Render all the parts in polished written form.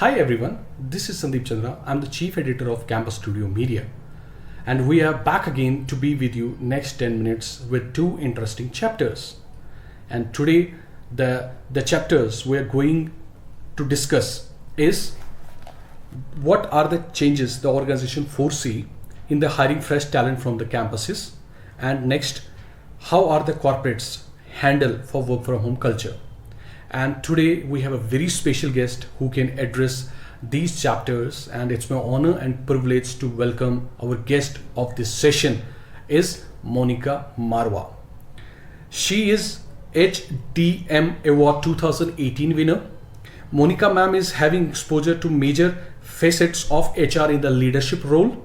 Hi everyone, this is Sandeep Chandra. I'm the Chief Editor of Campus Studio Media. And we are back again to be with you next 10 minutes with two interesting chapters. And today the chapters we are going to discuss is what are the changes the organization foresee in the hiring fresh talent from the campuses, and next, how are the corporates handle for work from home culture. And today we have a very special guest who can address these chapters, and it's my honor and privilege to welcome our guest of this session is Monika Marwah. She is HDM Award 2018 winner. Monika ma'am is having exposure to major facets of HR in the leadership role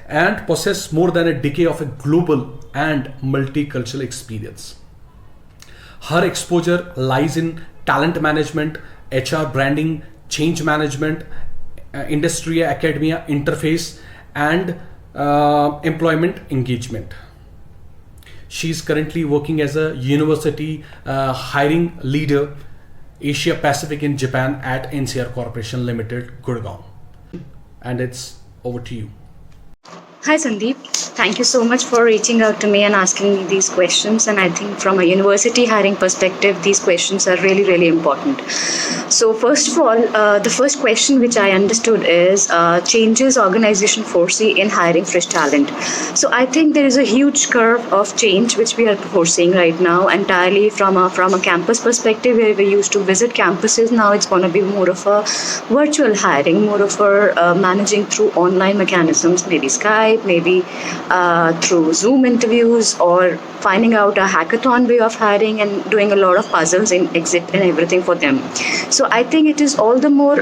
and possess more than a decade of a global and multicultural experience. Her exposure lies in talent management, HR branding, change management, industry, academia, interface, and employment engagement. She is currently working as a university hiring leader, Asia Pacific in Japan at NCR Corporation Limited, Gurgaon. And it's over to you. Hi Sandeep, thank you so much for reaching out to me and asking me these questions. And I think from a university hiring perspective, these questions are really, really important. So first of all, the first question which I understood is changes organization foresee in hiring fresh talent. So I think there is a huge curve of change which we are foreseeing right now, entirely from a campus perspective where we used to visit campuses. Now it's going to be more of a virtual hiring, more of a managing through online mechanisms, maybe Skype, maybe through Zoom interviews, or finding out a hackathon way of hiring and doing a lot of puzzles in exit and everything for them. So I think it is all the more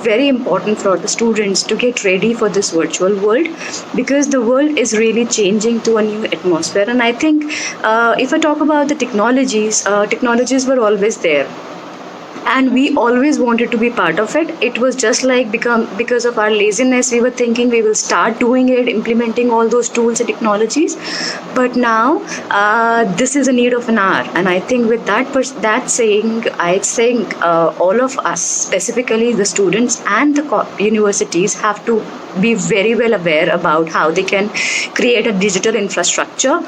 very important for the students to get ready for this virtual world, because the world is really changing to a new atmosphere. And I think if I talk about the technologies were always there, and we always wanted to be part of it. It was just like because of our laziness, we were thinking we will start doing it, implementing all those tools and technologies. But now this is a need of an hour, and I think with that saying, I think all of us, specifically the students and the universities, have to be very well aware about how they can create a digital infrastructure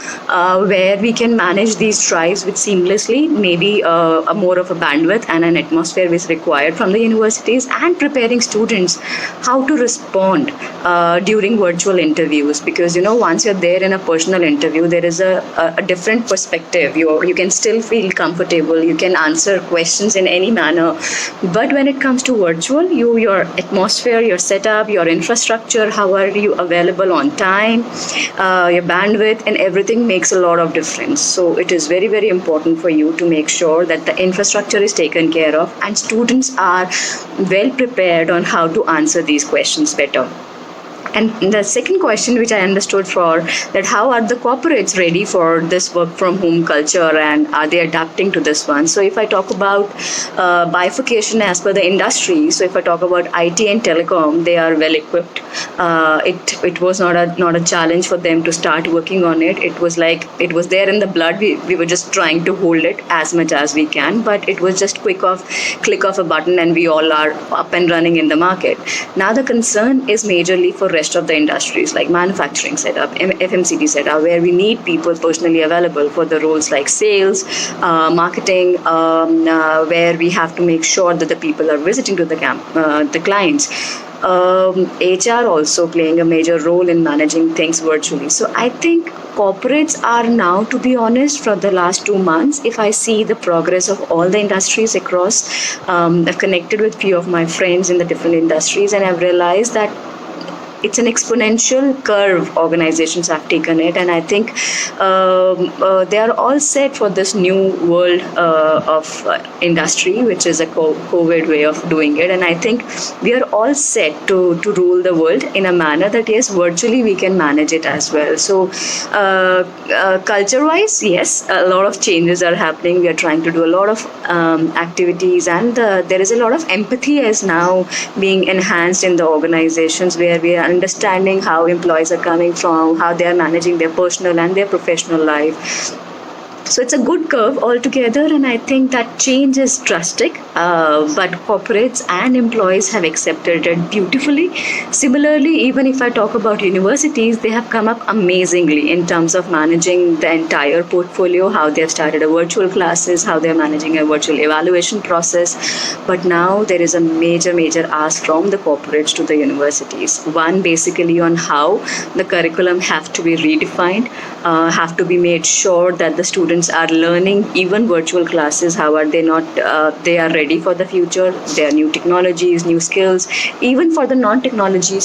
where we can manage these drives with seamlessly, maybe a more of a bandwidth and an atmosphere is required from the universities, and preparing students how to respond during virtual interviews. Because once you're there in a personal interview, there is a different perspective. You can still feel comfortable, you can answer questions in any manner. But when it comes to virtual, your atmosphere, your setup, your infrastructure, how are you available on time, your bandwidth and everything makes a lot of difference. So it is very, very important for you to make sure that the infrastructure is taken care of and students are well prepared on how to answer these questions better. And the second question which I understood for that, how are the corporates ready for this work from home culture and are they adapting to this one? So if I talk about bifurcation as per the industry, so if I talk about IT and telecom, they are well equipped. It was not a challenge for them to start working on it. It was like it was there in the blood. We were just trying to hold it as much as we can, but it was just click of a button and we all are up and running in the market. Now the concern is majorly for rest of the industries like manufacturing setup, FMCG setup, where we need people personally available for the roles like sales, marketing, where we have to make sure that the people are visiting to the clients. HR also playing a major role in managing things virtually. So I think corporates are now, to be honest, for the last 2 months, if I see the progress of all the industries across, I've connected with few of my friends in the different industries, and I've realized that it's an exponential curve organizations have taken it, and I think they are all set for this new world of industry, which is a COVID way of doing it. And I think we are all set to rule the world in a manner that yes, virtually we can manage it as well. So culture wise, yes, a lot of changes are happening. We are trying to do a lot of activities, and there is a lot of empathy as now being enhanced in the organizations, where we are understanding how employees are coming from, how they are managing their personal and their professional life. So it's a good curve altogether, and I think that change is drastic, but corporates and employees have accepted it beautifully. Similarly, even if I talk about universities, they have come up amazingly in terms of managing the entire portfolio, how they have started a virtual classes, how they are managing a virtual evaluation process. But now there is a major ask from the corporates to the universities. One, basically on how the curriculum have to be redefined, have to be made sure that the students are learning even virtual classes. How are they not? They are ready for the future. There are new technologies, new skills. Even for the non-technology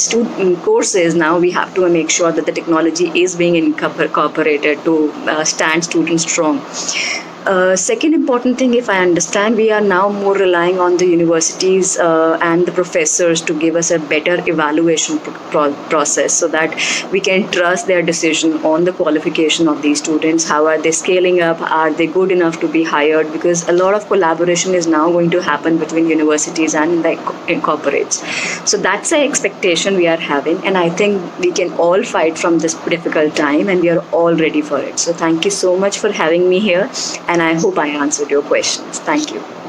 courses, now we have to make sure that the technology is being incorporated to stand students strong. Second important thing, if I understand, we are now more relying on the universities and the professors to give us a better evaluation process, so that we can trust their decision on the qualification of these students. How are they scaling up? Are they good enough to be hired? Because a lot of collaboration is now going to happen between universities and the corporates. So that's the expectation we are having, and I think we can all fight from this difficult time, and we are all ready for it. So thank you so much for having me here, and I hope I answered your questions. Thank you.